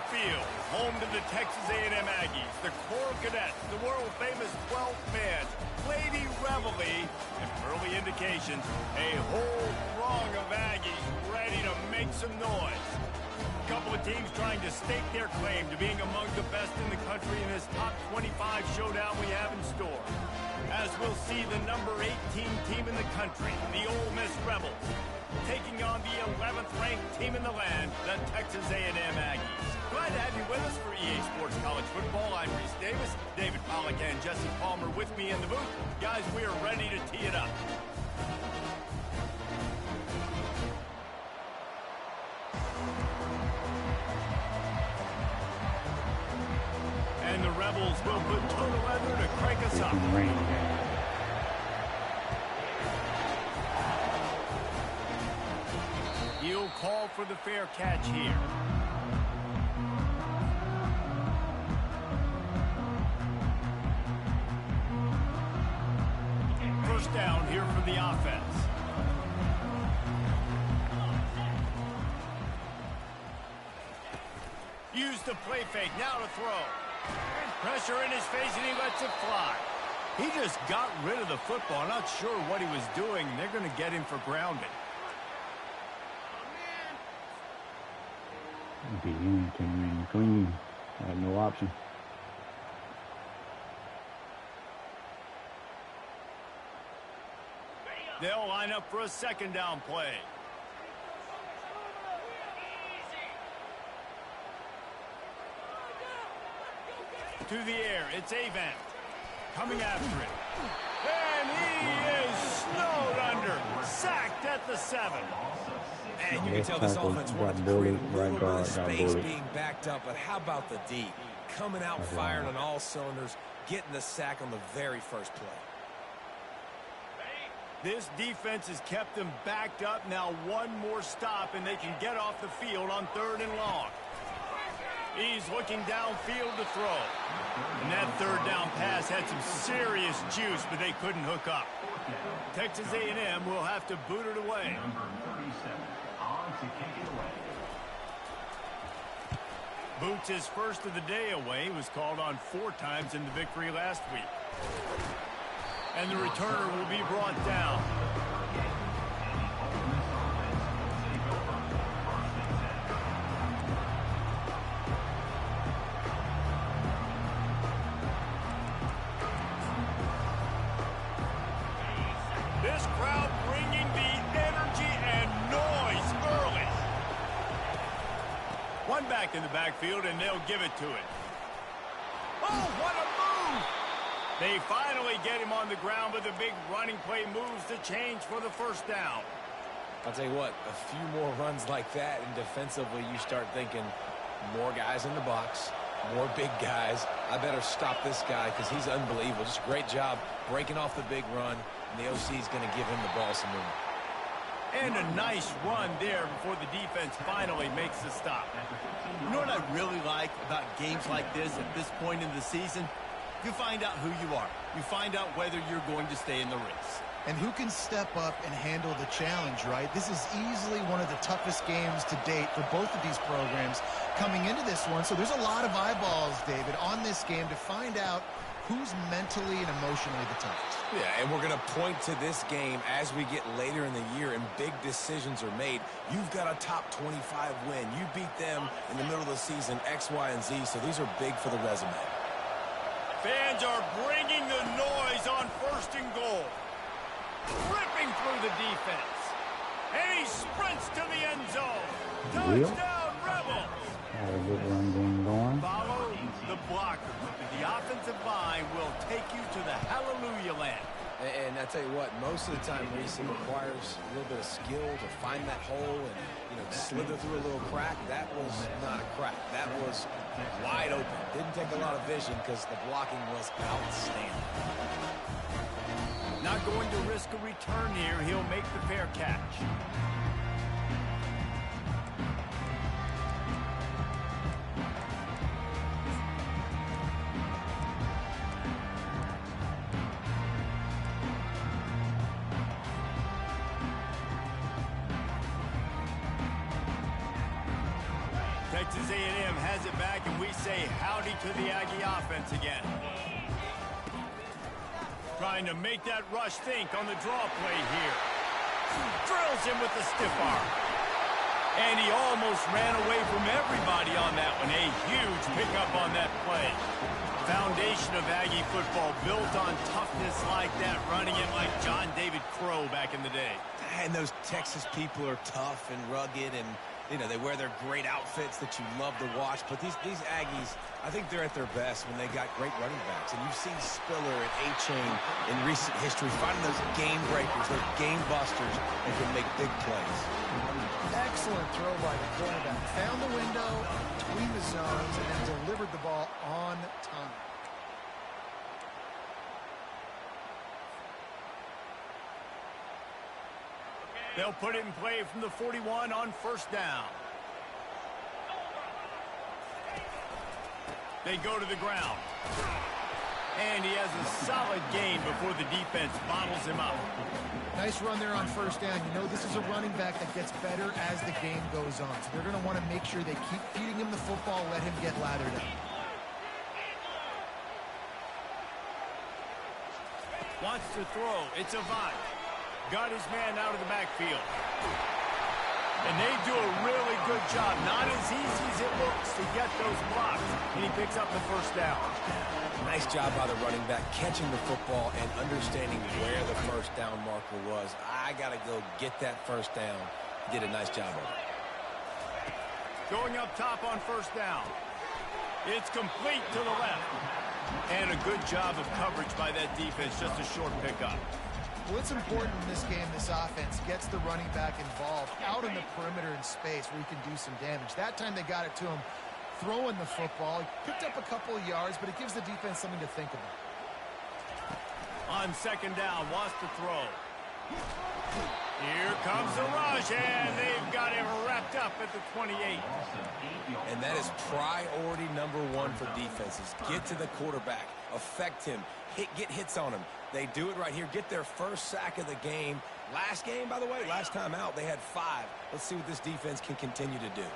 Field, home to the Texas A&M Aggies, the Coral Cadets, the world-famous 12th man, Lady Reveille, and early indications, a whole throng of Aggies ready to make some noise. A couple of teams trying to stake their claim to being among the best in the country in this top 25 showdown we have in store. As we'll see the number 18 team in the country, the Ole Miss Rebels, taking on the 11th ranked team in the land, the Texas A&M Aggies. Glad to have you with us for EA Sports College Football. I'm Reese Davis, David Pollack and Jesse Palmer with me in the booth. Guys, we are ready to tee it up. And the Rebels will put total leather to crank us up. He'll call for the fair catch here. First down here for the offense. Use the play fake, now to throw. Pressure in his face and he lets it fly. He just got rid of the football. Not sure what he was doing. They're going to get him for grounding. Be anything clean. I have no option. They'll line up for a second down play. To the air, it's Avant. Coming after it. And he is snowed under. Sacked at the 7. And you can tell this offense wants to create a little bit of space being backed up, but how about the D? Coming out firing on all cylinders, getting the sack on the very first play. This defense has kept them backed up. Now one more stop, and they can get off the field on 3rd and long. He's looking downfield to throw. And that 3rd down pass had some serious juice, but they couldn't hook up. Texas A&M will have to boot it away. Boots his first of the day away. He was called on 4 times in the victory last week. And the returner will be brought down. This crowd bringing the energy and noise early. One back in the backfield, and they'll give it to it. Oh, what a move! They finally get him on the ground, but the big running play moves the change for the first down. I'll tell you what, a few more runs like that, and defensively you start thinking more guys in the box, more big guys. I better stop this guy because he's unbelievable. Just a great job breaking off the big run, and the OC is going to give him the ball some movement. And a nice run there before the defense finally makes the stop. You know what I really like about games like this at this point in the season? You find out who you are. You find out whether you're going to stay in the race. And who can step up and handle the challenge, right? This is easily one of the toughest games to date for both of these programs coming into this one. So there's a lot of eyeballs, David, on this game to find out who's mentally and emotionally the toughest. Yeah, and we're going to point to this game as we get later in the year and big decisions are made. You've got a top 25 win. You beat them in the middle of the season, X, Y, and Z, so these are big for the resume. Fans are bringing the noise on 1st and goal. Ripping through the defense. And he sprints to the end zone. Touchdown, Rebels. Had a good run game going. Follow the blocker. The offensive line will take you to the hallelujah land. And I tell you what, most of the time, Reese, it requires a little bit of skill to find that hole and, slither through a little crack. That was not a crack. That was wide open. Didn't take a lot of vision because the blocking was outstanding. Not going to risk a return here. He'll make the fair catch. Texas A&M has it back, and we say howdy to the Aggie offense again. Trying to make that rush think on the draw play here. Drills him with the stiff arm. And he almost ran away from everybody on that one. A huge pickup on that play. Foundation of Aggie football built on toughness like that, running it like John David Crow back in the day. And those Texas people are tough and rugged, and you know, they wear their great outfits that you love to watch. But these Aggies, I think they're at their best when they got great running backs. And you've seen Spiller and A-Chain in recent history finding those game breakers, those game busters that can make big plays. Excellent throw by the quarterback. Found the window between the zones and then delivered the ball on time. They'll put it in play from the 41 on first down. They go to the ground. And he has a solid gain before the defense bottles him up. Nice run there on first down. You know this is a running back that gets better as the game goes on. So they're going to want to make sure they keep feeding him the football, let him get lathered up. Wants to throw. It's Avant. Got his man out of the backfield. And they do a really good job. Not as easy as it looks to get those blocks. And he picks up the first down. Nice job by the running back, catching the football and understanding where the first down marker was. I got to go get that first down. Did a nice job of it. Going up top on first down. It's complete to the left. And a good job of coverage by that defense. Just a short pickup. Well, it's important in this game, this offense gets the running back involved out in the perimeter in space where he can do some damage. That time they got it to him throwing the football. He picked up a couple of yards, but it gives the defense something to think about. On second down, wants to throw. Here comes the rush, and they've got him wrapped up at the 28. And that is priority number one for defenses. Get to the quarterback, affect him, get hits on him. They do it right here, get their first sack of the game. Last game, by the way, last time out, they had 5. Let's see what this defense can continue to do.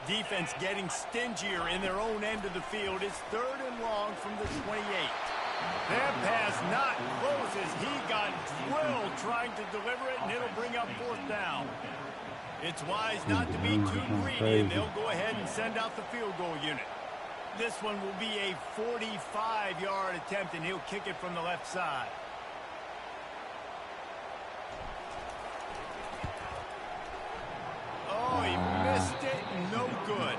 Defense getting stingier in their own end of the field. It's third and long from the 28. That pass not close as he got drilled trying to deliver it, and it'll bring up fourth down. It's wise not to be too greedy, and they'll go ahead and send out the field goal unit. This one will be a 45-yard attempt, and he'll kick it from the left side. Oh, he missed it. No good.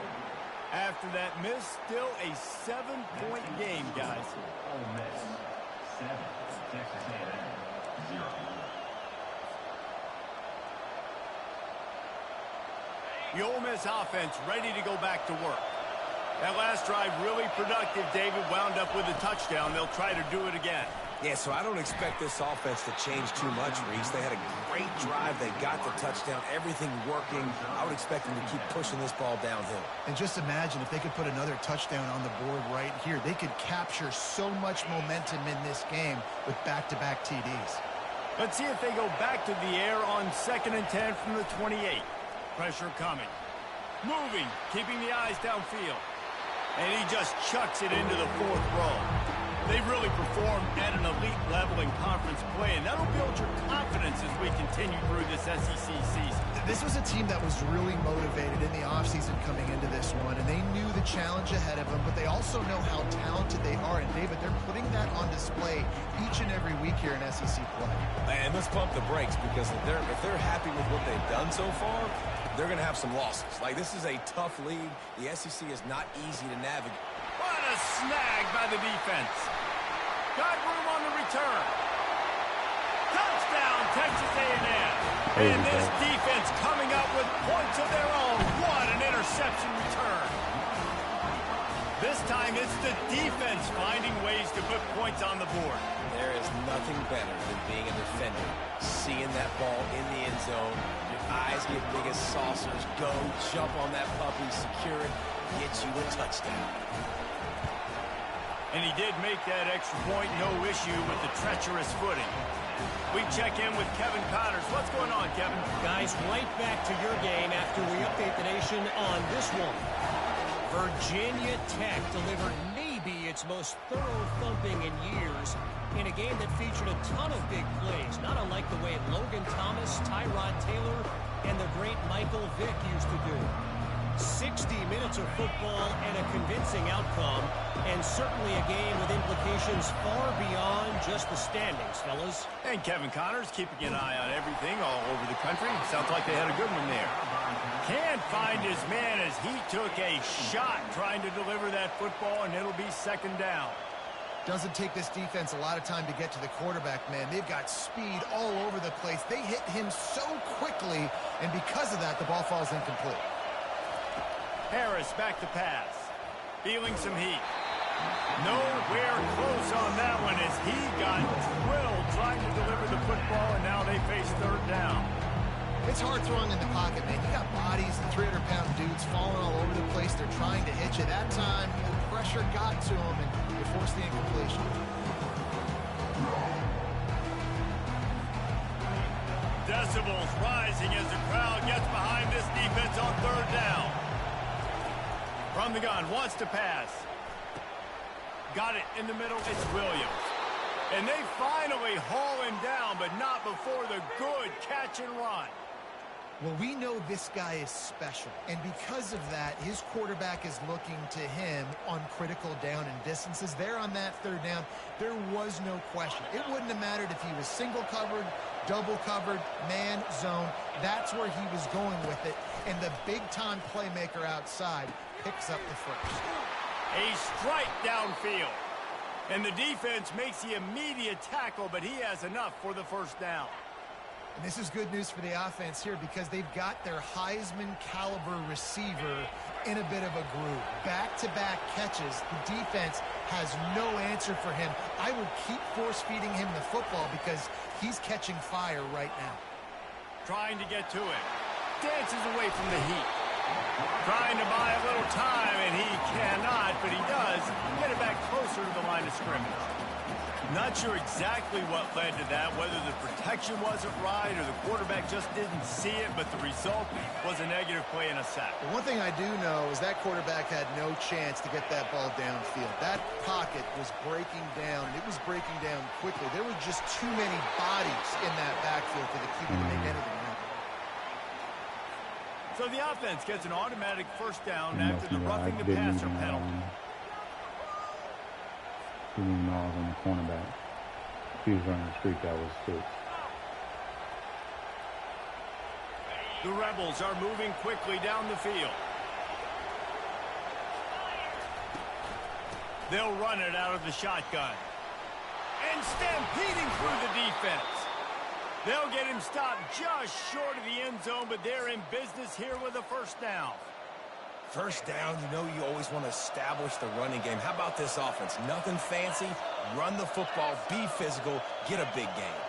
After that miss, still a 7-point game, guys. Ole Miss 7, Texas A&M 0. The Ole Miss offense ready to go back to work. That last drive really productive. David wound up with a touchdown. They'll try to do it again. Yeah, so I don't expect this offense to change too much, Reese. They had a great drive. They got the touchdown. Everything working. I would expect them to keep pushing this ball downhill. And just imagine if they could put another touchdown on the board right here. They could capture so much momentum in this game with back-to-back TDs. Let's see if they go back to the air on 2nd and 10 from the 28. Pressure coming. Moving, keeping the eyes downfield. And he just chucks it into the 4th row. They've really performed at an elite level in conference play, and that'll build your confidence as we continue through this SEC season. This was a team that was really motivated in the offseason coming into this one, and they knew the challenge ahead of them, but they also know how talented they are. And, David, they're putting that on display each and every week here in SEC play. And let's pump the brakes, because if they're happy with what they've done so far, they're going to have some losses. Like, this is a tough league. The SEC is not easy to navigate. What a snag by the defense. Got room on the return. Touchdown, Texas A&M. And this defense coming up with points of their own. What an interception return. This time it's the defense finding ways to put points on the board. There is nothing better than being a defender, seeing that ball in the end zone. Your eyes get big as saucers. Go, jump on that puppy, secure it, get you a touchdown. And he did make that extra point, no issue with the treacherous footing. We check in with Kevin Connors. What's going on, Kevin? Guys, right back to your game after we update the nation on this one. Virginia Tech delivered maybe its most thorough thumping in years in a game that featured a ton of big plays, not unlike the way Logan Thomas, Tyrod Taylor, and the great Michael Vick used to do. 60 minutes of football and a convincing outcome, and certainly a game with implications far beyond just the standings, fellas. And Kevin Connors keeping an eye on everything all over the country. Sounds like they had a good one there. Can't find his man as he took a shot trying to deliver that football, and it'll be second down. Doesn't take this defense a lot of time to get to the quarterback, man. They've got speed all over the place. They hit him so quickly, and because of that, the ball falls incomplete. Harris back to pass. Feeling some heat. Nowhere close on that one as he got drilled trying to deliver the football, and now they face third down. It's hard throwing in the pocket, man. You got bodies and 300-pound dudes falling all over the place. They're trying to hit you. That time, the pressure got to him, and they forced the incompletion. Decibels rising as the crowd gets behind this defense on third down. From the gun, wants to pass. Got it in the middle, it's Williams. And they finally haul him down, but not before the good catch and run. Well, we know this guy is special, and because of that, his quarterback is looking to him on critical down and distances. There on that third down, there was no question. It wouldn't have mattered if he was single covered, double covered, man, zone. That's where he was going with it, and the big-time playmaker outside picks up the first. A strike downfield, and the defense makes the immediate tackle, but he has enough for the first down. And this is good news for the offense here because they've got their Heisman-caliber receiver in a bit of a groove. Back-to-back catches. The defense has no answer for him. I would keep force-feeding him the football because he's catching fire right now. Trying to get to it. Dances away from the heat. Trying to buy a little time, and he cannot, but he does get it back closer to the line of scrimmage. Not sure exactly what led to that, whether the protection wasn't right or the quarterback just didn't see it, but the result was a negative play and a sack. But one thing I do know is that quarterback had no chance to get that ball downfield. That pocket was breaking down, and it was breaking down quickly. There were just too many bodies in that backfield for the keeper to make anything happen. So the offense gets an automatic first down after the roughing the passer penalty. Didn't even know I was on the cornerback. If he was running the streak, that was 6. The Rebels are moving quickly down the field. They'll run it out of the shotgun. And stampeding through the defense. They'll get him stopped just short of the end zone, but they're in business here with a first down. First down, you know you always want to establish the running game. How about this offense? Nothing fancy. Run the football, be physical, get a big gain.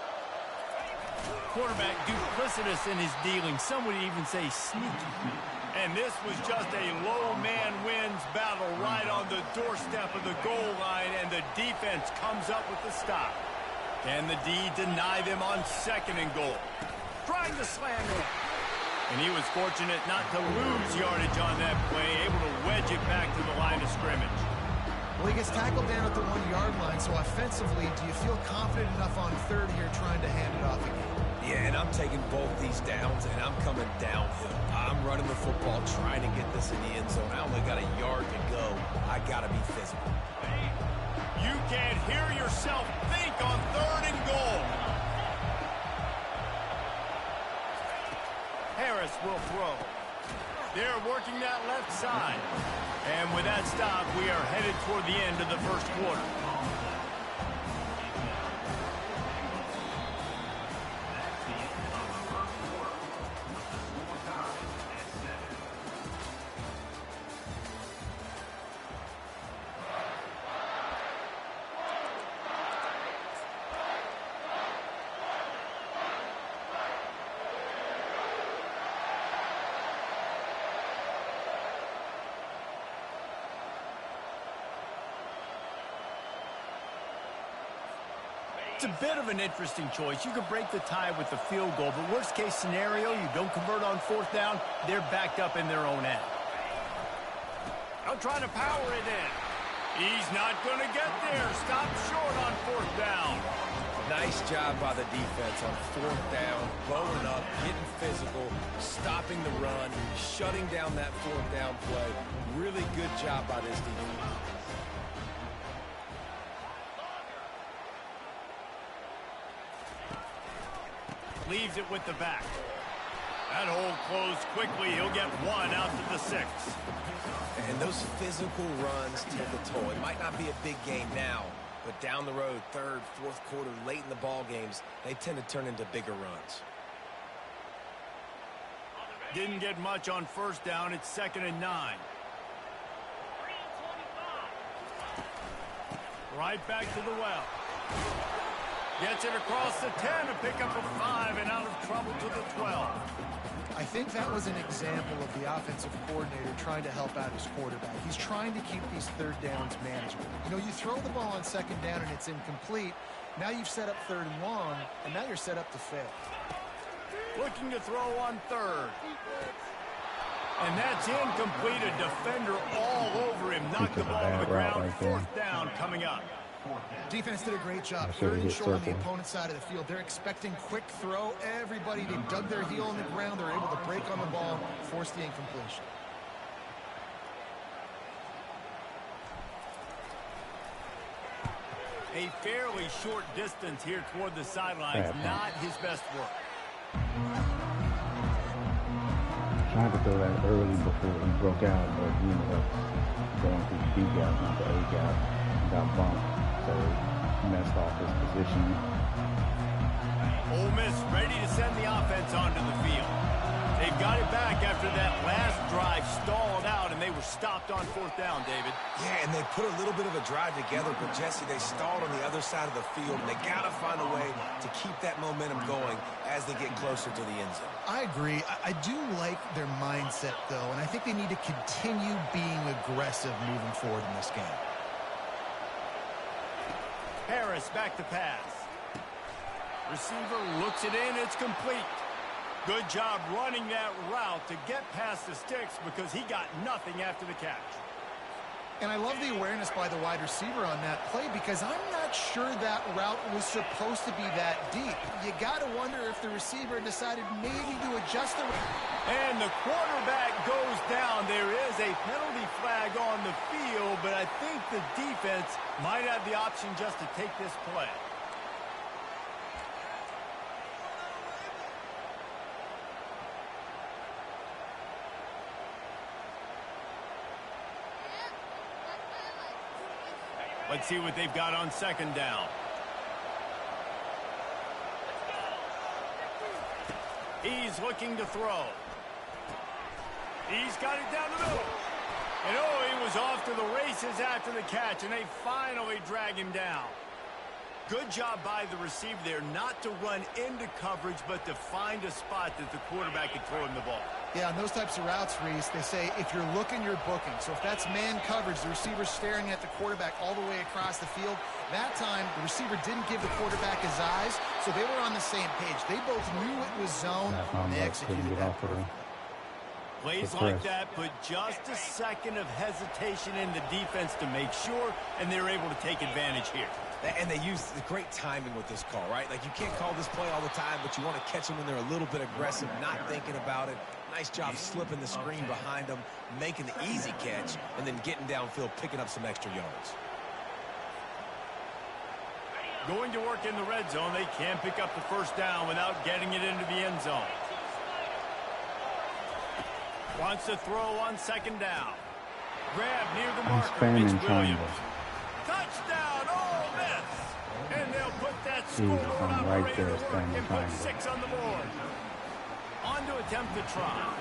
Quarterback duplicitous in his dealing. Some would even say sneaky. And this was just a low man wins battle right on the doorstep of the goal line, and the defense comes up with the stop. Can the D deny them on second and goal? Trying to slam in. And he was fortunate not to lose yardage on that play, able to wedge it back to the line of scrimmage. Well, he gets tackled down at the 1-yard line, so offensively, do you feel confident enough on third here trying to hand it off again? Yeah, and I'm taking both these downs, and I'm coming downhill. I'm running the football, trying to get this in the end zone. I only got a yard to go. I got to be physical. You can't hear yourself think on third and goal. Harris will throw. They're working that left side. And with that stop, we are headed toward the end of the first quarter. It's a bit of an interesting choice. You could break the tie with the field goal, but worst case scenario, you don't convert on fourth down, they're backed up in their own end. They'll try to power it in. He's not going to get there. Stop short on fourth down. Nice job by the defense on fourth down, blowing up, getting physical, stopping the run, shutting down that fourth down play. Really good job by this defense. Leaves it with the back. That hole closed quickly. He'll get one out to the 6. And those physical runs take a toll. It might not be a big game now, but down the road, third, fourth quarter, late in the ball games, they tend to turn into bigger runs. Didn't get much on first down. It's 2nd and 9. Right back to the well. Gets it across the 10 to pick up a 5 and out of trouble to the 12. I think that was an example of the offensive coordinator trying to help out his quarterback. He's trying to keep these third downs manageable. You know, you throw the ball on 2nd down and it's incomplete. Now you've set up 3rd and long, and now you're set up to fail. Looking to throw on 3rd. And that's incomplete. A defender all over him. Knocked the ball to the ground. 4th down coming up. Defense did a great job. 3rd and short on the opponent's side of the field. They're expecting quick throw. Everybody, they dug their heel in the ground. They're able to break on the ball, force the incompletion. A fairly short distance here toward the sidelines. Not his best work. Tried to throw that early before he broke out, but he ended up going through the B gap, not the A gap. Got bumped, so he messed off his position. Ole Miss ready to send the offense onto the field. They've got it back after that last drive stalled out, and they were stopped on 4th down, David. Yeah, and they put a little bit of a drive together, but Jesse, they stalled on the other side of the field, and they got to find a way to keep that momentum going as they get closer to the end zone. I agree. I do like their mindset, though, and I think they need to continue being aggressive moving forward in this game. Harris back to pass. Receiver looks it in. It's complete. Good job running that route to get past the sticks because he got nothing after the catch. And I love the awareness by the wide receiver on that play because I'm not sure that route was supposed to be that deep. You got to wonder if the receiver decided maybe to adjust the... And the quarterback goes down. There is a penalty flag on the field, but I think the defense might have the option just to take this play. Let's see what they've got on 2nd down. He's looking to throw. He's got it down the middle. And oh, he was off to the races after the catch, and they finally drag him down. Good job by the receiver there not to run into coverage, but to find a spot that the quarterback could throw him the ball. Yeah, on those types of routes, Reese, they say if you're looking, you're booking. So if that's man coverage, the receiver's staring at the quarterback all the way across the field. That time, the receiver didn't give the quarterback his eyes, so they were on the same page. They both knew it was zone, and they executed that perfectly. Plays like that put just a second of hesitation in the defense to make sure, and they're able to take advantage here. And they use the great timing with this call, right? Like, you can't call this play all the time, but you want to catch them when they're a little bit aggressive, not thinking about it. Nice job slipping the screen behind them, making the easy catch, and then getting downfield, picking up some extra yards. Going to work in the red zone. They can't pick up the 1st down without getting it into the end zone. Wants to throw on 2nd down. Grab near the marker. It's Williams. Touchdown, Ole Miss! And they'll put that scoreboard operator to work and put 6 on the board. On to attempt the try.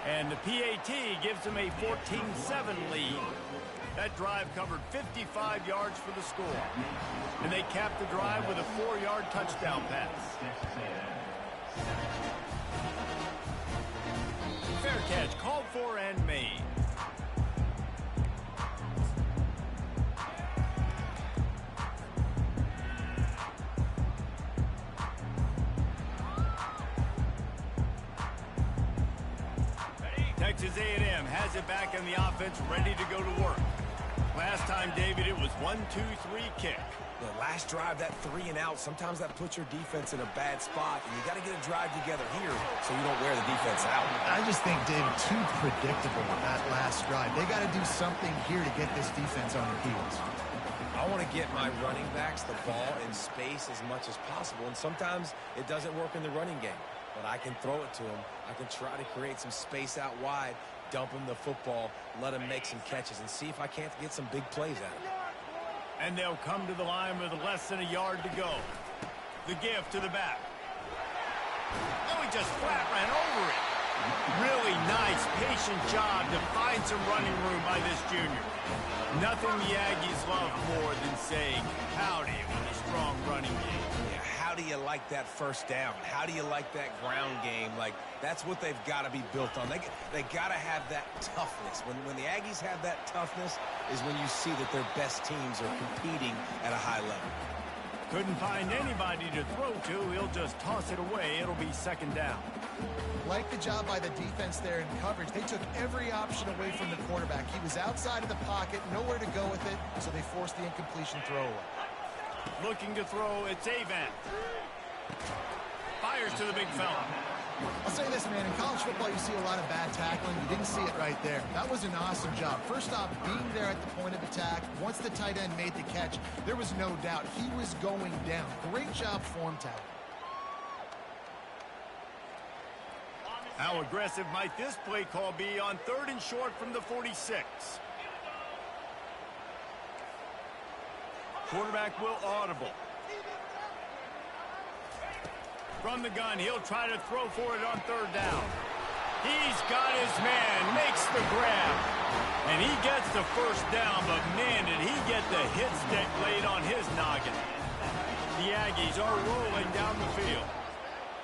And the PAT gives them a 14-7 lead. That drive covered 55 yards for the score. And they capped the drive with a 4-yard touchdown pass. Fair catch called for and made. Texas A&M has it back in the offense, ready to go to work. Last time, David, it was 1-2-3 kick. The last drive, that 3 and out, sometimes that puts your defense in a bad spot, and you got to get a drive together here so you don't wear the defense out. I just think, David, too predictable with that last drive. They got to do something here to get this defense on their heels. I want to get my running backs the ball in space as much as possible, and sometimes it doesn't work in the running game. But I can throw it to them. I can try to create some space out wide, dump him the football, let him make some catches, and see if I can't get some big plays out of him. And they'll come to the line with less than a yard to go. The give to the back. Oh, he just flat ran over it. Really nice, patient job to find some running room by this junior. Nothing the Aggies love more than saying howdy with a strong running game. Yeah, how do you like that first down? How do you like that ground game? Like, that's what they've got to be built on. They got to have that toughness. When the Aggies have that toughness is when you see that their best teams are competing at a high level. Couldn't find anybody to throw to. He'll just toss it away. It'll be second down. Like the job by the defense there in coverage. They took every option away from the quarterback. He was outside of the pocket, nowhere to go with it, so they forced the incompletion throwaway. Looking to throw, it's Avant. Fires to the big fella. I'll say this, man. In college football, you see a lot of bad tackling. You didn't see it right there. That was an awesome job. First off, being there at the point of attack. Once the tight end made the catch, there was no doubt he was going down. Great job form tackle. How aggressive might this play call be on 3rd and short from the 46? Quarterback will audible. From the gun, he'll try to throw for it on 3rd down. He's got his man, makes the grab. And he gets the first down, but man, did he get the hit stick laid on his noggin. The Aggies are rolling down the field.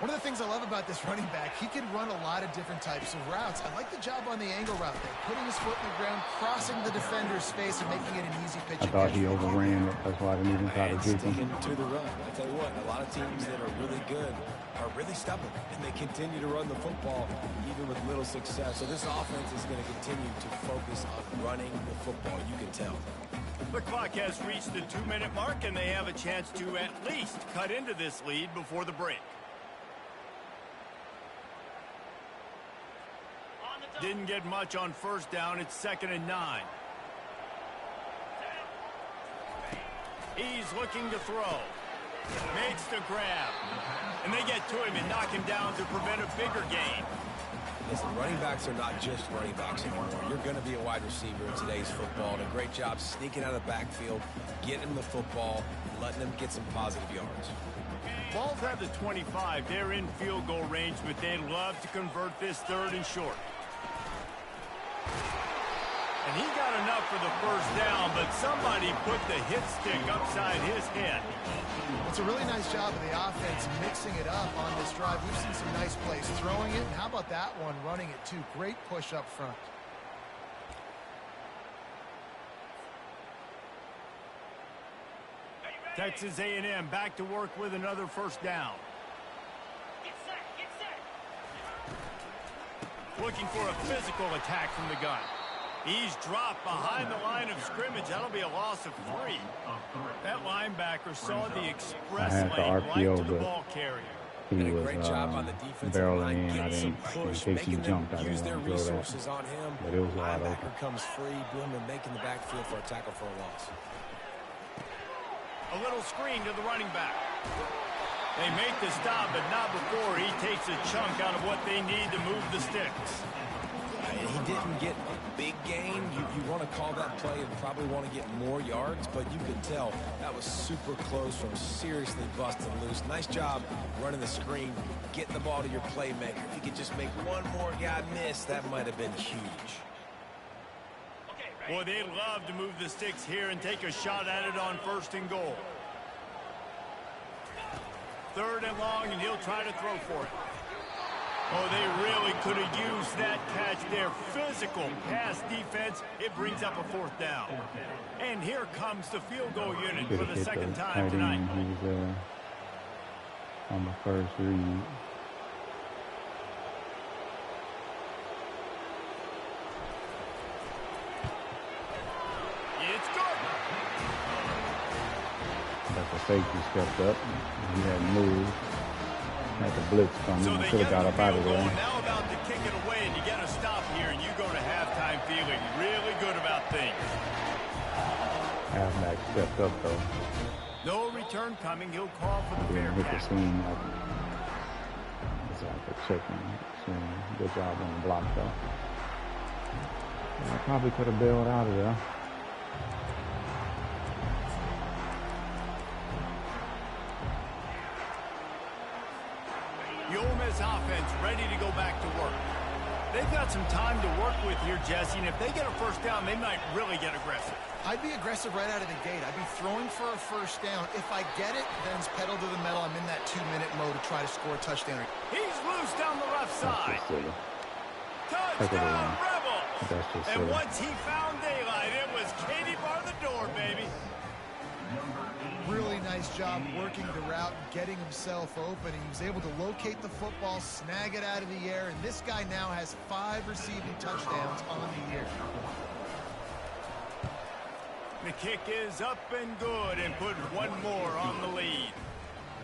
One of the things I love about this running back, he can run a lot of different types of routes. I like the job on the angle route there, putting his foot in the ground, crossing the defender's face, and making it an easy pitch. I thought he overran it. That's why I didn't even try to juke him. To the run. I tell you what, a lot of teams that are really good are really stubborn, and they continue to run the football even with little success. So this offense is going to continue to focus on running the football. You can tell. The clock has reached the 2-minute mark, and they have a chance to at least cut into this lead before the break. Didn't get much on 1st down. It's 2nd and 9. He's looking to throw. Makes the grab. And they get to him and knock him down to prevent a bigger gain. Listen, running backs are not just running backs anymore. You're going to be a wide receiver in today's football. And a great job sneaking out of the backfield, getting him the football, letting him get some positive yards. Balls have the 25. They're in field goal range, but they'd love to convert this 3rd and short. And he got enough for the first down, but somebody put the hit stick upside his head. It's a really nice job of the offense mixing it up on this drive. We've seen some nice plays throwing it, and how about that one running it too? Great push up front. Texas A&M back to work with another first down. Get set. Looking for a physical attack from the gun. He's dropped behind the line of scrimmage. That'll be a loss of 3. That linebacker saw the express lane right to the ball carrier. He Did a was great job on the defensive barreling line, in. I getting some didn't, in push, case he making jumped, I them use didn't their want to throw that. resources on him. But it was wide open. Linebacker comes free, Blumen making the backfield for a tackle for a loss. A little screen to the running back. They make the stop, but not before he takes a chunk out of what they need to move the sticks. He didn't get a big gain. You want to call that play and probably want to get more yards, but you could tell that was super close from seriously busting loose. Nice job running the screen, getting the ball to your playmaker. If you could just make one more guy miss, that might have been huge. Boy, they'd love to move the sticks here and take a shot at it on 1st and goal. 3rd and long, and he'll try to throw for it. Oh, they really could have used that catch there. Physical pass defense. It brings up a 4th down. And here comes the field goal unit for the 2nd time tonight. He was on the first read. safety stepped up. He had moved. Had the blitz coming. So I they should have get got the up out field of goal, there. now about to kick it away, and you get a stop here, and you go to halftime feeling really good about things. Halfback stepped up though. No return coming. He'll call for the fair Didn't hit the catch. seam like it's like a chicken. Good job on the block though. I probably could have bailed out of there. The Ole Miss offense ready to go back to work. They've got some time to work with here, Jesse, and if they get a first down, they might really get aggressive. I'd be aggressive right out of the gate. I'd be throwing for a first down. If I get it, then it's pedal to the metal. I'm in that 2-minute mode to try to score a touchdown. He's loose down the left side. That's just silly. Touchdown, Rebels! That's just And silly. once he found daylight, it was Katie bar the door, baby. Really nice job working the route and getting himself open. He was able to locate the football, snag it out of the air, and this guy now has 5 receiving touchdowns on the year. The kick is up and good and put one more on the lead.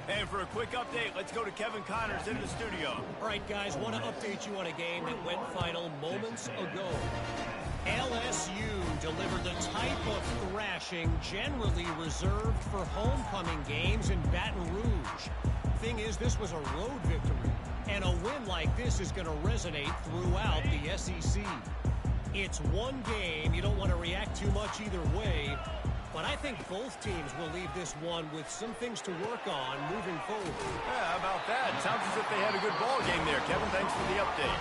And for a quick update, let's go to Kevin Connors in the studio. All right, guys, want to update you on a game that went final moments ago. LSU delivered the type of thrashing generally reserved for homecoming games in Baton Rouge. Thing is, this was a road victory, and a win like this is going to resonate throughout the SEC. It's one game. You don't want to react too much either way, but I think both teams will leave this one with some things to work on moving forward. Yeah, how about that? Sounds as if they had a good ball game there, Kevin. Thanks for the update.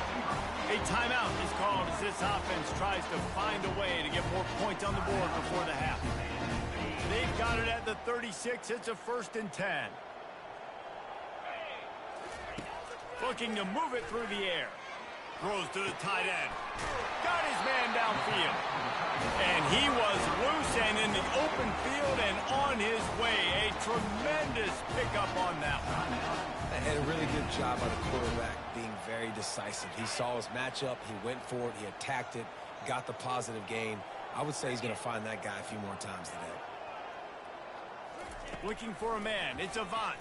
A timeout is called as this offense tries to find a way to get more points on the board before the half. They've got it at the 36. It's a 1st and 10. Looking to move it through the air. Throws to the tight end. Got his man downfield. And he was loose and in the open field and on his way. A tremendous pickup on that one. They had a really good job by the quarterback being very decisive. He saw his matchup. He went for it. He attacked it. Got the positive gain. I would say he's going to find that guy a few more times today. Looking for a man. It's Avant.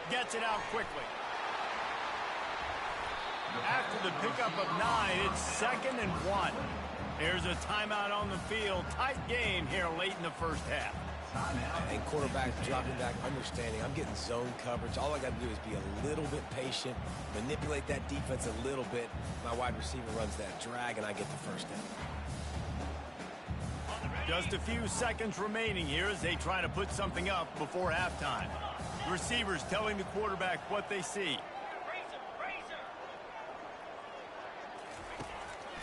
Gets it out quickly. After the pickup of 9, it's 2nd and 1. There's a timeout on the field. Tight game here late in the first half. And quarterback dropping back, understanding I'm getting zone coverage. All I got to do is be a little bit patient, manipulate that defense a little bit. My wide receiver runs that drag, and I get the first down. Just a few seconds remaining here as they try to put something up before halftime. The receivers telling the quarterback what they see.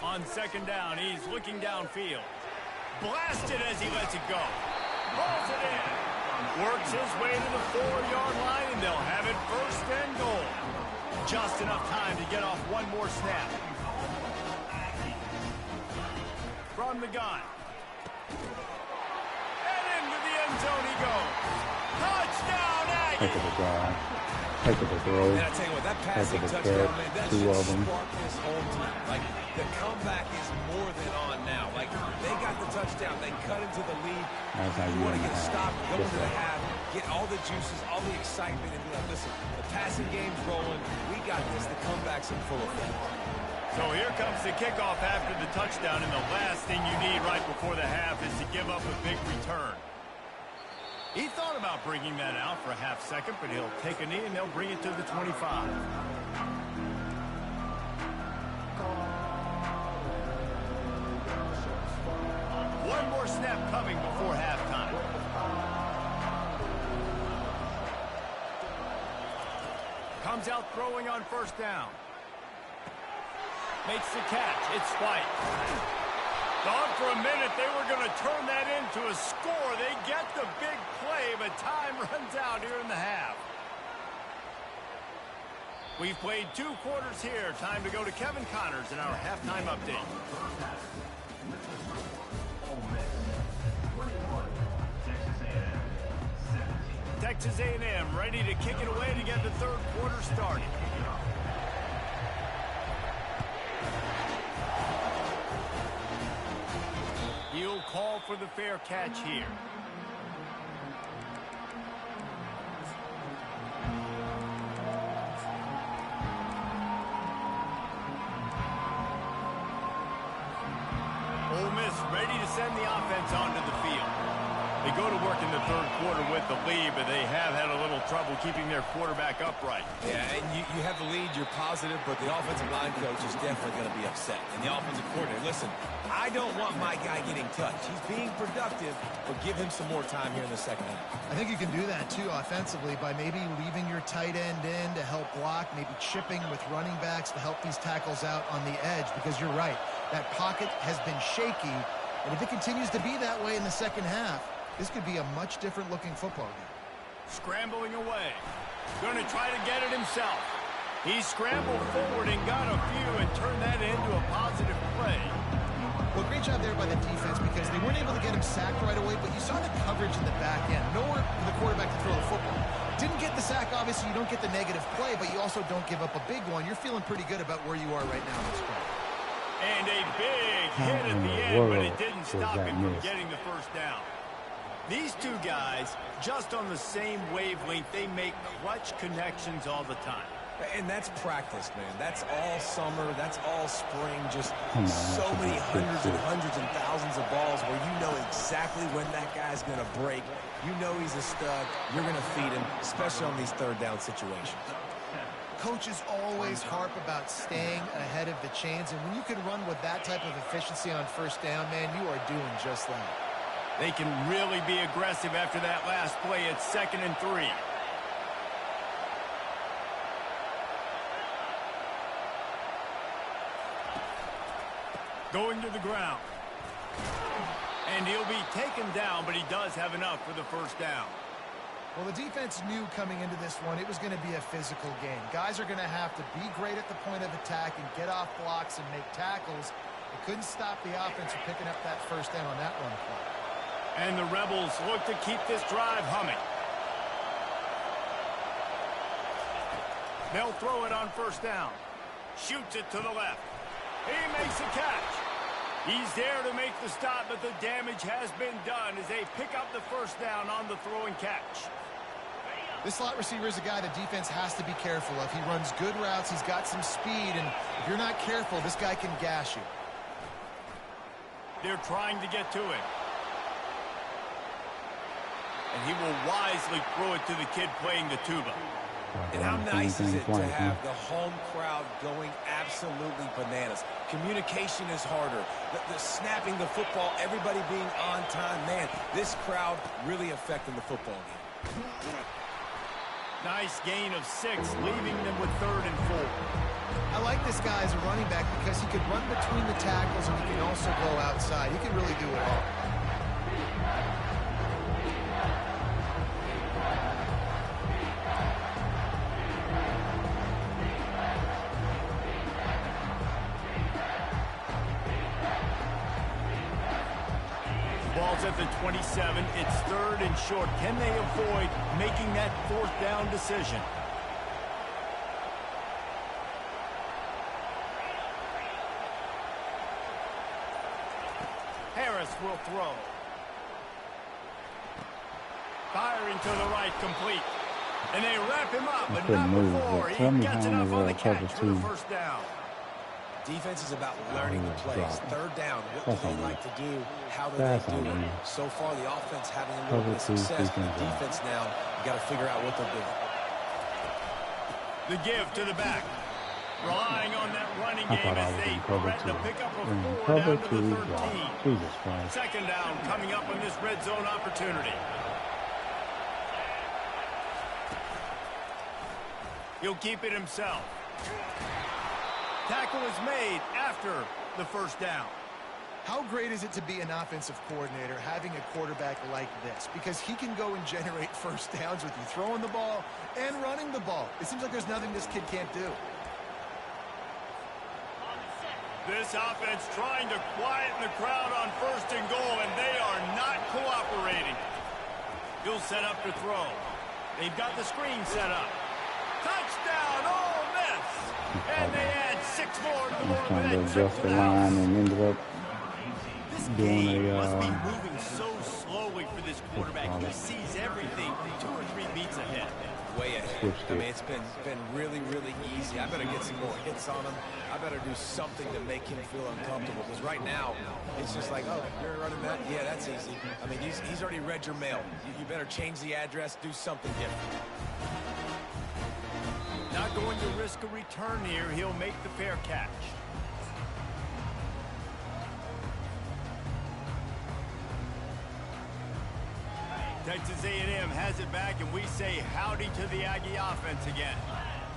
On 2nd down, he's looking downfield. Blasted as he lets it go. Rolls it in. Works his way to the 4-yard line, and they'll have it 1st and goal. Just enough time to get off one more snap. From the gun. And into the end zone he goes. Touchdown, Heck of a Aggies! drive. Heck of a throw. And I tell you what, that passing Heck of a touchdown, catch. man, that 2 should of them. spark this home team. Like, the comeback is more than on now. Like, they got the touchdown. They cut into the lead. That's how You you want to win get a the stop, half. go Just into the that. half, get all the juices, all the excitement, and be like, listen, the passing game's rolling. We got this. The comeback's in full effect. So here comes the kickoff after the touchdown, and the last thing you need right before the half is to give up a big return. He thought about bringing that out for a half second, but he'll take a knee and they'll bring it to the 25. One more snap coming before halftime. Comes out throwing on 1st down. Makes the catch. It's White. Thought for a minute they were going to turn that into a score. They get the big play, but time runs out here in the half. We've played 2 quarters here. Time to go to Kevin Connors in our halftime update. Texas A&M ready to kick it away to get the 3rd quarter started. He'll call for the fair catch here. defense onto the field. They go to work in the third quarter with the lead, but they have had a little trouble keeping their quarterback upright. Yeah, and you have the lead, you're positive, but the offensive line coach is definitely going to be upset. And the offensive coordinator, listen, I don't want my guy getting touched. He's being productive, but give him some more time here in the second half. I think you can do that, too, offensively, by maybe leaving your tight end in to help block, maybe chipping with running backs to help these tackles out on the edge, because you're right. That pocket has been shaky, and if it continues to be that way in the second half, this could be a much different looking football game. Scrambling away. Going to try to get it himself. He scrambled forward and got a few and turned that into a positive play. Well, great job there by the defense because they weren't able to get him sacked right away, but you saw the coverage in the back end. Nowhere for the quarterback to throw the football. Didn't get the sack, obviously. You don't get the negative play, but you also don't give up a big one. You're feeling pretty good about where you are right now in this play. And a big hit at the end, but it didn't stop him from getting the first down. These two guys, just on the same wavelength, they make clutch connections all the time. And that's practice, man. That's all summer. That's all spring. Just so many hundreds and thousands of balls where you know exactly when that guy's going to break. You know he's a stud. You're going to feed him, especially on these third down situations. Coaches always harp about staying ahead of the chains, and when you can run with that type of efficiency on first down, man, you are doing just that. They can really be aggressive after that last play. It's 2nd and 3. Going to the ground. And he'll be taken down, but he does have enough for the first down. Well, the defense knew coming into this one it was going to be a physical game. Guys are going to have to be great at the point of attack and get off blocks and make tackles. They couldn't stop the offense from picking up that first down on that run play. And the Rebels look to keep this drive humming. They'll throw it on first down. Shoots it to the left. He makes a catch. He's there to make the stop, but the damage has been done as they pick up the first down on the throw and catch. This slot receiver is a guy the defense has to be careful of. He runs good routes. He's got some speed, and if you're not careful, this guy can gash you. They're trying to get to it. And he will wisely throw it to the kid playing the tuba. And how nice is it to have the home crowd going absolutely bananas? Communication is harder. The snapping the football, everybody being on time. Man, this crowd really affecting the football game. Nice gain of 6, leaving them with 3rd and 4. I like this guy as a running back because he could run between the tackles and he can also go outside. He can really do it all. Ball's at the 27. It's 3rd and short. Can they avoid making that 4th down decision? Harris will throw. Firing to the right, complete. And they wrap him up, but not before. He gets enough on the catch for the first down. Defense is about learning the plays. 3rd down, what do they like to do? How do they do it? So far, the offense having a little bit of success, but the defense now, you got to figure out what they'll do. The give to the back. Relying on that running game as they threaten to pick up a 4 down to the 13. 2nd down coming up on this red zone opportunity. He'll keep it himself. Tackle is made after the first down. How great is it to be an offensive coordinator having a quarterback like this? Because he can go and generate first downs with you throwing the ball and running the ball. It seems like there's nothing this kid can't do. This offense trying to quieten the crowd on 1st and goal, and they are not cooperating. He'll set up to throw. They've got the screen set up. Touchdown, Ole Miss! And they add 6 more to the board. Trying to adjust the line and ended up doing a must be moving so slowly for this quarterback. He sees everything 2 or 3 beats ahead. Way ahead. switched I it. mean, it's been really, really easy. I better get some more hits on him. I better do something to make him feel uncomfortable, because right now, it's just like, oh, you're running that? Yeah, that's easy. I mean, he's already read your mail. You better change the address, do something different. Not going to risk a return here. He'll make the fair catch. Texas A&M has it back, and we say howdy to the Aggie offense again.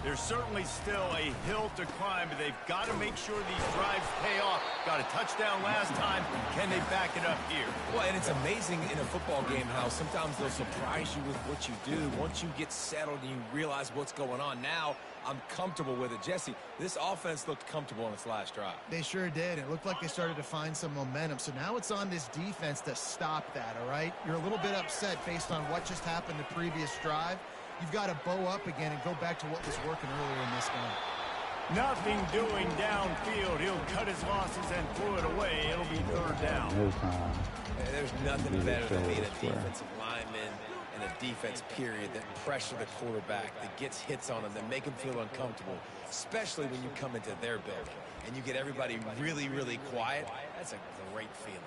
There's certainly still a hill to climb, but they've got to make sure these drives pay off. Got a touchdown last time. Can they back it up here? Well, and it's amazing in a football game how sometimes they'll surprise you with what you do. Once you get settled and you realize what's going on, now I'm comfortable with it. Jesse, this offense looked comfortable on its last drive. They sure did. It looked like they started to find some momentum. So now it's on this defense to stop that, all right? You're a little bit upset based on what just happened the previous drive. You've got to bow up again and go back to what was working earlier in this game. Nothing doing downfield. He'll cut his losses and throw it away. It'll be third down. No time. There's nothing better than being a defensive lineman and a defense period that pressure the quarterback, that gets hits on him, that make him feel uncomfortable, especially when you come into their building and you get everybody really, really quiet. That's a great feeling.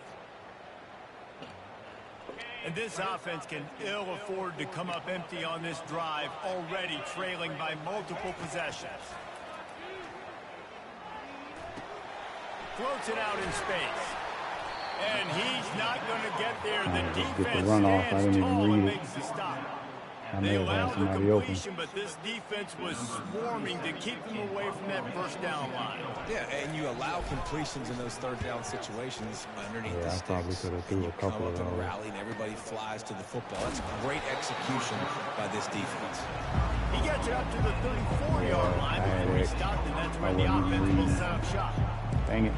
And this offense can ill afford to come up empty on this drive, already trailing by multiple possessions. Floats it out in space. And he's not going to get there. The defense stands tall and makes the stop. They allowed the completion, but this defense was swarming to keep them away from that first down line. Yeah, and you allow completions in those third down situations underneath the sticks. I probably could have threw a couple of those. Rally and everybody flies to the football. That's great execution by this defense. He gets it up to the 34-yard line before he stopped, and that's where the offense will set up shop. Dang it.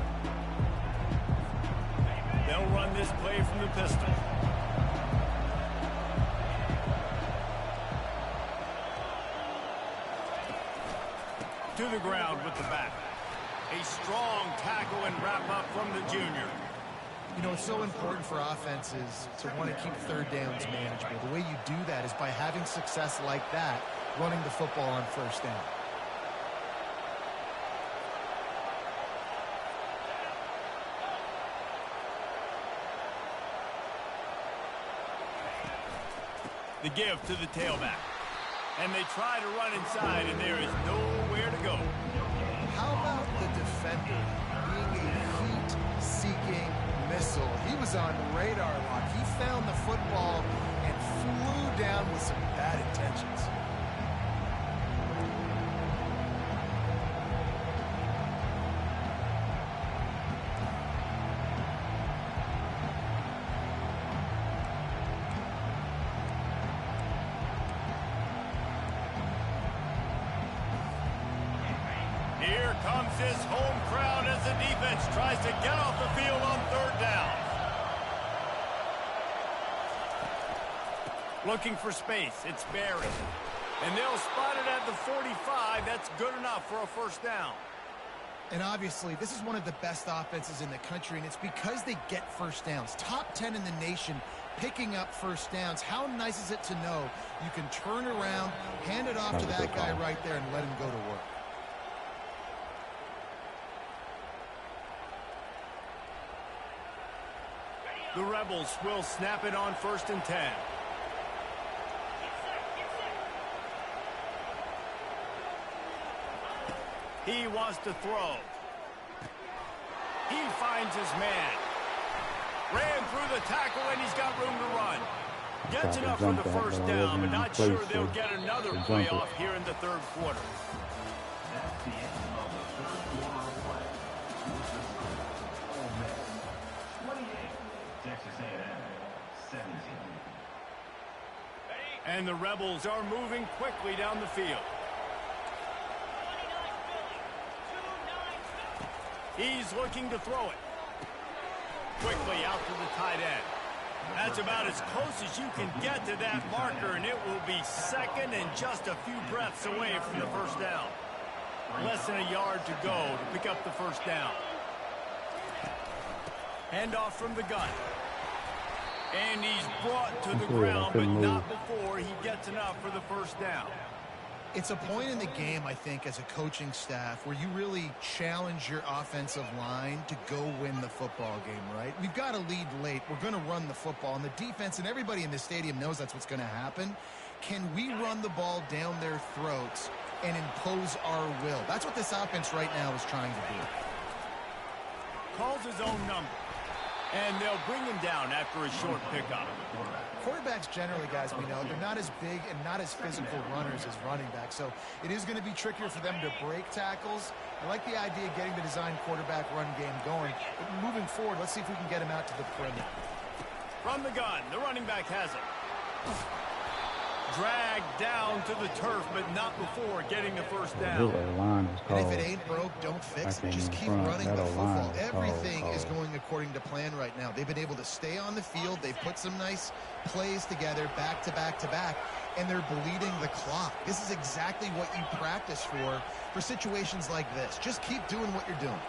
They'll run this play from the pistol. To the ground with the back. A strong tackle and wrap up from the junior. You know, it's so important for offenses to want to keep third downs manageable. The way you do that is by having success like that, running the football on first down. The give to the tailback. And they try to run inside, and there is nowhere to go. How about the defender being a heat-seeking missile? He was on radar lock. He found the football and flew down with some bad intentions. Here comes his home crowd as the defense tries to get off the field on third down. Looking for space. It's Barry. And they'll spot it at the 45. That's good enough for a first down. And obviously, this is one of the best offenses in the country, and it's because they get first downs. Top 10 in the nation picking up first downs. How nice is it to know you can turn around, hand it off to that guy right there, and let him go to work. The Rebels will snap it on 1st and 10. He wants to throw. He finds his man. Ran through the tackle, and he's got room to run. Gets enough for the first down, but not sure they'll get another play off here in the third quarter. That's the end of the third quarter of play. Ole Miss 28, Texas A&M 17. And the Rebels are moving quickly down the field. He's looking to throw it. Quickly out to the tight end. That's about as close as you can get to that marker, and it will be second and just a few breaths away from the first down. Less than a yard to go to pick up the first down. Handoff from the gun. And he's brought to the ground, but not before he gets enough for the first down. It's a point in the game, I think, as a coaching staff where you really challenge your offensive line to go win the football game, right? We've got to lead late. We're going to run the football. And the defense and everybody in the stadium knows that's what's going to happen. Can we run the ball down their throats and impose our will? That's what this offense right now is trying to do. Calls his own number. And they'll bring him down after a short pickup. Quarterbacks generally, guys, we know, they're not as big and not as physical runners as running backs. So it is going to be trickier for them to break tackles. I like the idea of getting the design quarterback run game going. But moving forward, let's see if we can get him out to the perimeter. From the gun, the running back has it. Dragged down to the turf, but not before getting the first down. And if it ain't broke, don't fix it. Just keep running the football. Everything is going according to plan right now. They've been able to stay on the field. They've put some nice plays together back to back to back, and they're bleeding the clock. This is exactly what you practice for situations like this. Just keep doing what you're doing.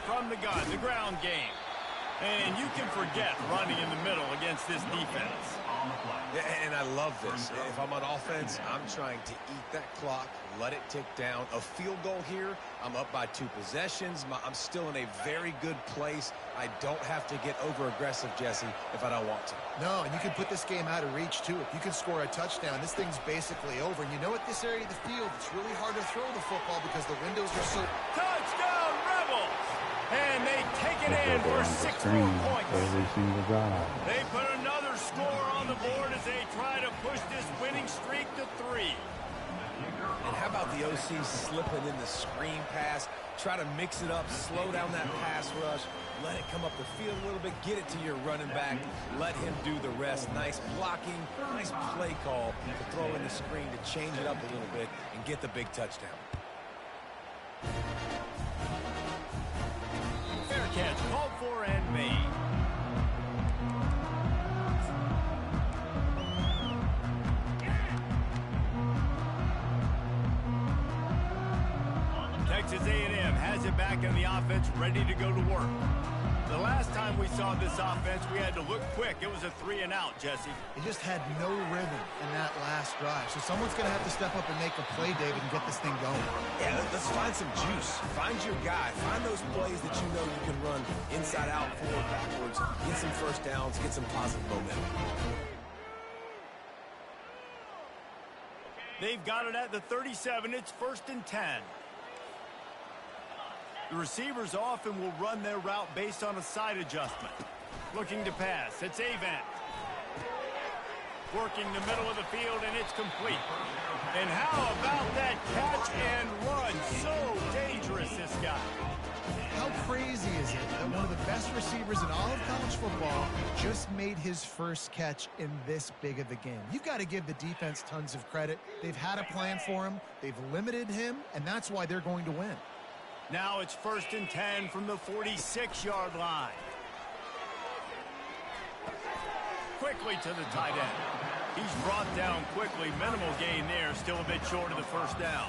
From the gun, the ground game. And you can forget running in the middle against this defense. And I love this. If I'm on offense, I'm trying to eat that clock, let it tick down. A field goal here, I'm up by 2 possessions. I'm still in a very good place. I don't have to get over-aggressive, Jesse, if I don't want to. No, and you can put this game out of reach, too. If you can score a touchdown, this thing's basically over. And you know, at this area of the field, it's really hard to throw the football because the windows are so... Touchdown, Rebels! And they take it in for 6 more points. Every single drive. They put another score on the board as they try to push this winning streak to 3. And how about the OC slipping in the screen pass? Try to mix it up, slow down that pass rush, let it come up the field a little bit, get it to your running back, let him do the rest. Nice blocking, nice play call to throw in the screen to change it up a little bit and get the big touchdown. Fair catch, called for and made. Texas A&M has it back in the offense, ready to go to work. The last time we saw this offense, we had to look quick. It was a 3-and-out, Jesse. They just had no rhythm in that last drive. So someone's going to have to step up and make a play, David, and get this thing going. Yeah, let's find some juice. Find your guy. Find those plays that you know you can run inside out, forward, backwards, get some first downs, get some positive momentum. They've got it at the 37. It's 1st and 10. The receivers often will run their route based on a side adjustment. Looking to pass. It's Avant. Working the middle of the field, and it's complete. And how about that catch and run? So dangerous, this guy. How crazy is it that one of the best receivers in all of college football just made his first catch in this big of a game? You've got to give the defense tons of credit. They've had a plan for him. They've limited him, and that's why they're going to win. Now it's 1st and 10 from the 46-yard line. Quickly to the tight end. He's brought down quickly. Minimal gain there. Still a bit short of the first down.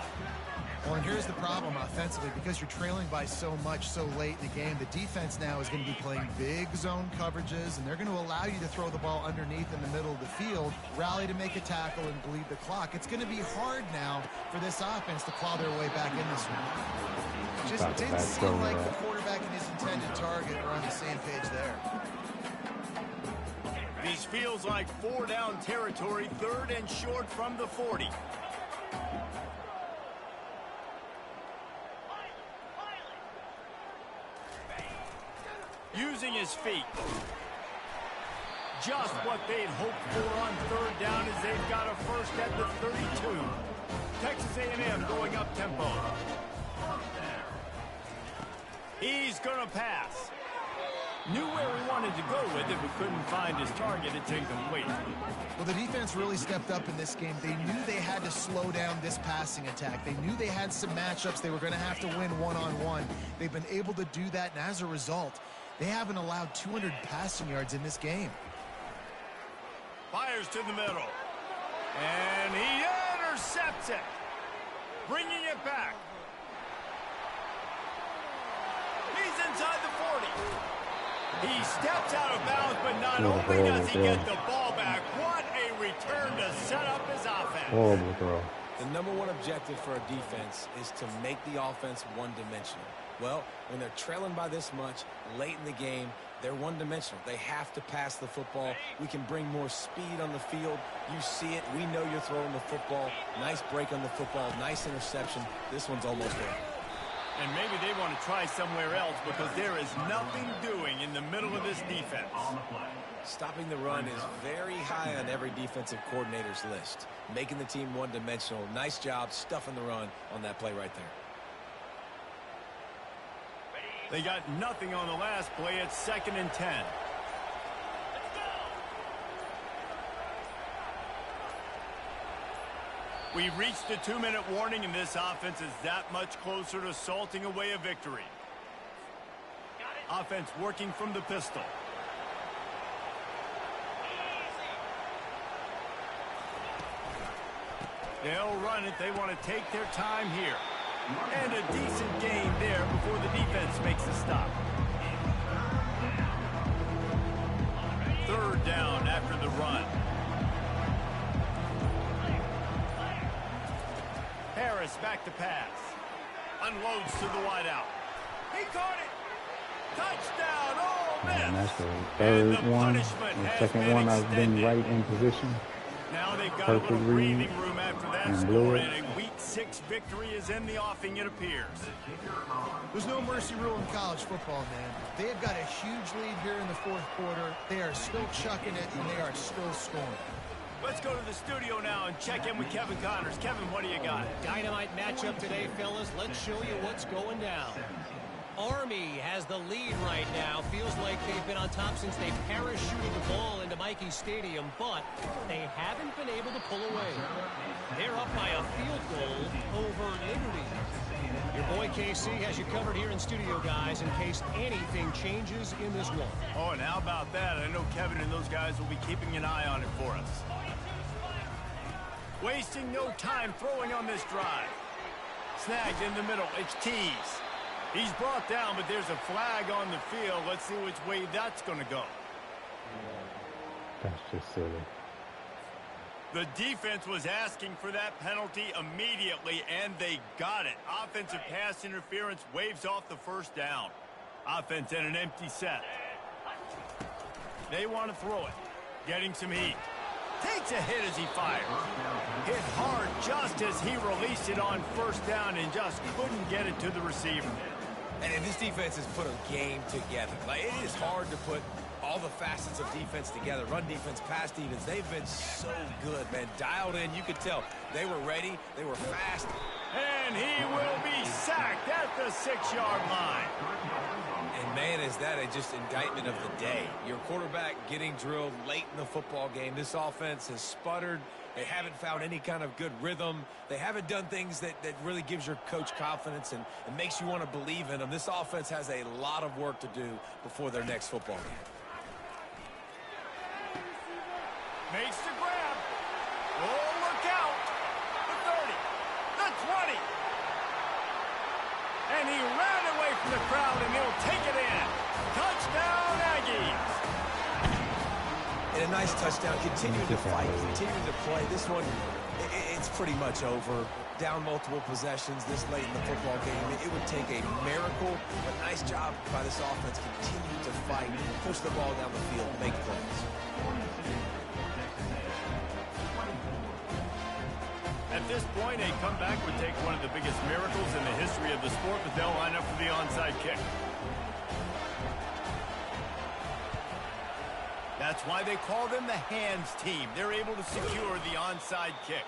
Well, and here's the problem offensively. Because you're trailing by so much so late in the game, the defense now is going to be playing big zone coverages, and they're going to allow you to throw the ball underneath in the middle of the field, rally to make a tackle, and bleed the clock. It's going to be hard now for this offense to claw their way back in this one. Just didn't seem like the quarterback and his intended target are on the same page there. This feels like 4-down territory, 3rd and short from the 40. Using his feet. Just what they'd hoped for on 3rd down as they've got a first at the 32. Texas A&M going up tempo. He's going to pass. Knew where he wanted to go with it, but couldn't find his target. It's incomplete. Well, the defense really stepped up in this game. They knew they had to slow down this passing attack. They knew they had some matchups they were going to have to win one-on-one. They've been able to do that, and as a result, they haven't allowed 200 passing yards in this game. Fires to the middle. And he intercepts it. Bringing it back. He's inside the 40. He steps out of bounds, but not only does he get the ball back, what a return to set up his offense. Horrible throw. The number one objective for a defense is to make the offense one-dimensional. Well, when they're trailing by this much late in the game, they're one-dimensional. They have to pass the football. We can bring more speed on the field. You see it. We know you're throwing the football. Nice break on the football. Nice interception. This one's almost over. And maybe they want to try somewhere else because there is nothing doing in the middle of this defense. Stopping the run is very high on every defensive coordinator's list. Making the team one-dimensional. Nice job stuffing the run on that play right there. They got nothing on the last play. It's 2nd and 10. We've reached the 2-minute warning, and this offense is that much closer to salting away a victory. Offense working from the pistol. They'll run it. They want to take their time here. And a decent gain there before the defense makes a stop. 3rd down after the run. Harris back to pass. Unloads to the wideout. He caught it. Touchdown. Oh, man. And that's the 3rd one. The 2nd one I've been right in position. Now they've got a little breathing room after that score, and a Week 6 victory is in the offing, it appears. There's no mercy rule in college football, man. They have got a huge lead here in the 4th quarter. They are still chucking it, and they are still scoring. Let's go to the studio now and check in with Kevin Connors. Kevin, what do you got? Dynamite matchup today, fellas. Let's show you what's going down. Army has the lead right now. Feels like they've been on top since they parachuted the ball into Michie Stadium, but they haven't been able to pull away. They're up by a field goal over Liberty. Your boy KC has you covered here in studio, guys, in case anything changes in this one. Oh, and how about that? I know Kevin and those guys will be keeping an eye on it for us. Wasting no time throwing on this drive. Snagged in the middle. It's Tease. He's brought down, but there's a flag on the field. Let's see which way that's going to go. That's just silly. The defense was asking for that penalty immediately, and they got it. Offensive pass interference waves off the 1st down. Offense in an empty set. They want to throw it. Getting some heat. Takes a hit as he fires. Hit hard just as he released it on 1st down and just couldn't get it to the receiver. And this defense has put a game together. Like, it is hard to put all the facets of defense together. Run defense, pass defense. They've been so good, man. Dialed in. You could tell they were ready. They were fast. And he will be sacked at the 6-yard line. And, man, is that just indictment of the day. Your quarterback getting drilled late in the football game. This offense has sputtered. They haven't found any kind of good rhythm. They haven't done things that really gives your coach confidence and makes you want to believe in them. This offense has a lot of work to do before their next football game. Makes the grab. Oh, look out. The 30. The 20. And he ran away from the crowd, and he'll take it in. Touchdown, Aggies. And a nice touchdown. Continuing to fight, continuing to play. This one, it's pretty much over. Down multiple possessions this late in the football game. It would take a miracle, but nice job by this offense. Continue to fight, push the ball down the field, make plays. At this point, a comeback would take one of the biggest miracles in the history of the sport, but they'll line up for the onside kick. That's why they call them the hands team. They're able to secure the onside kick.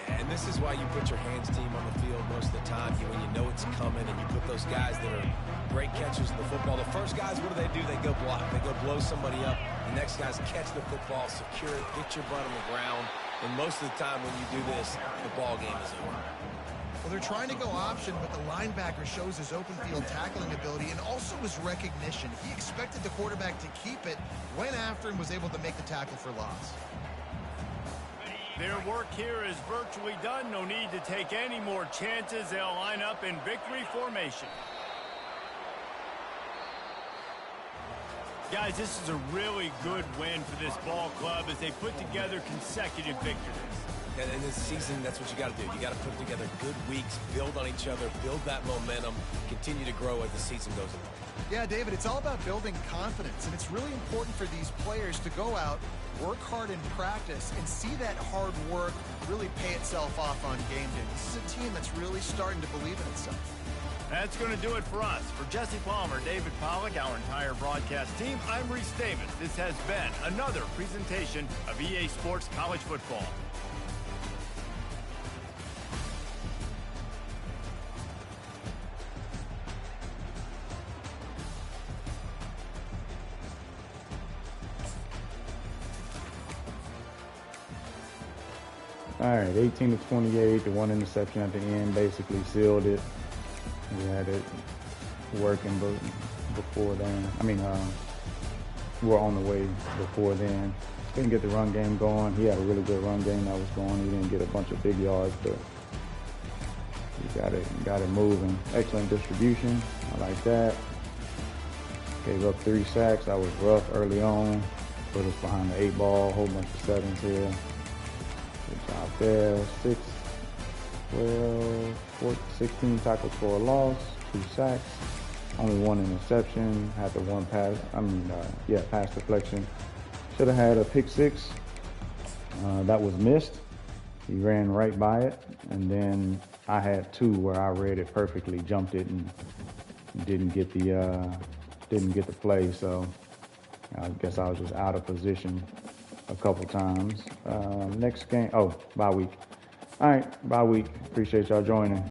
Yeah, and this is why you put your hands team on the field most of the time. When you know it's coming and you put those guys that are great catchers in the football. The first guys, what do? They go block. They go blow somebody up. The next guys catch the football, secure it, get your butt on the ground. And most of the time when you do this, the ball game is over. Well, they're trying to go option, but the linebacker shows his open field tackling ability and also his recognition. He expected the quarterback to keep it, went after and was able to make the tackle for loss. Their work here is virtually done. No need to take any more chances. They'll line up in victory formation. Guys, this is a really good win for this ball club as they put together consecutive victories. And in this season, that's what you got to do. You got to put together good weeks, build on each other, build that momentum, continue to grow as the season goes along. Yeah, David, it's all about building confidence, and it's really important for these players to go out, work hard in practice, and see that hard work really pay itself off on game day. This is a team that's really starting to believe in itself. That's going to do it for us. For Jesse Palmer, David Pollack, our entire broadcast team, I'm Reese Davis. This has been another presentation of EA Sports College Football. All right, 18-28, the one interception at the end basically sealed it. We had it working before then. We were on the way before then. Didn't get the run game going. He had a really good run game that was going. He didn't get a bunch of big yards, but he got it moving. Excellent distribution. I like that. Gave up 3 sacks. That was rough early on. Put us behind the 8 ball. A whole bunch of 7s here. Good job there. 6, 12, 14, 16 tackles for a loss, 2 sacks, only 1 interception. Had the 1 pass. Pass deflection. Should have had a pick 6. That was missed. He ran right by it, and then I had 2 where I read it perfectly, jumped it, and didn't get the play. So I guess I was just out of position a couple times. Next game, bye week. All right, bye week. Appreciate y'all joining.